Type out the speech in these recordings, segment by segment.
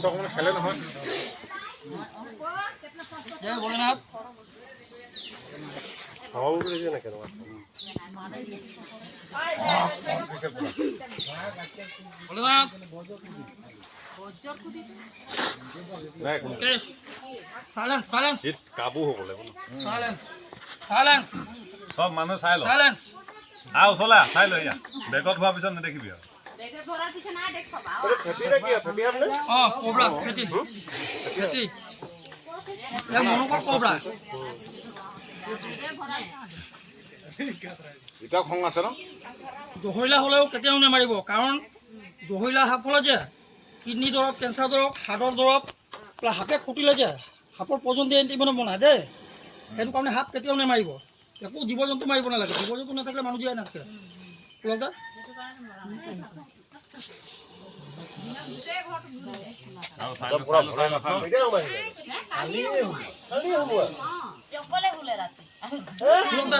সকলে খেলে নহয় জয় ভোলেনাথ হাওয়া উড়ে যায় না কেন ভোলেনাথ সাইলেন্স সাইলেন্স কাবু হ'ব লাগিব সাইলেন্স সাইলেন্স সব মানুহ চাই ল সাইলেন্স আও চলা চাই ল ইয়া বেগত হোৱাৰ পিছত নেদেখিবি আৰু খেতিটা কি খেতি আপনি কোবৰা খেতি খেতি এ মনোকৰ কোবৰা এটা খং আছে ন জহৰিলা হ'লেও কেতিয়াও নেমাৰিব কাৰণ জহৰিলা সাপ হ'লে যে কিডনি দৰৱ কেঞ্চাৰ দৰৱ হাৰ্টৰ দৰৱ সাপে খুটিলে যে সাপৰ পৰ্যন্ত এণ্টিভেনম বনায় দেই সেইটো কাৰণে সাপ কেতিয়াও নেমাৰিব একো জীৱ জন্তু মাৰিব নালাগে জীৱ জন্তু নাথাকিলে মানুহ জীয়াই নাথাকে লগে আৰু চাই ল চাই ল চাই ল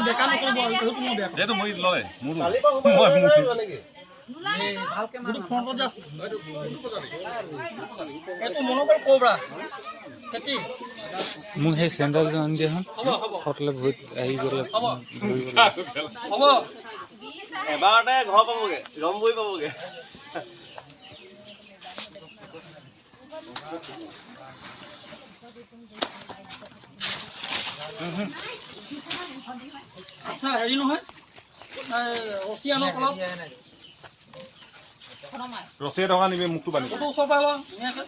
বেকা নকৰিব সেইটো মই বেয়া এইটো মই লয় মোৰ ফ্ৰণ্টত যা এইটো মনোকল কোবৰা খেতি মোক সেই চেণ্ডেলযোৰ আনি দিয়া ফটলে ভৰিত আহি গ'লে হ'ব এবাৰতে ঘৰ পাবগে ৰম্বই পাবগে আচ্ছা হেৰি নহয় ৰছী আনক অলপ ৰচিয়ে টকা নিবি মুখটো বান্ধি ফটো ওচৰ পৰা লওঁ ধুনীয়াকৈ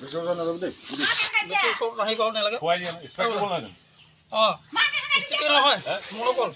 বেছি ওজন নাযাব দেই বেছি ওচৰত নাহিব নালাগে খুৱাই দিয়া স্পেক্ট কৰিব নহয় অঁ নহয় মনোকল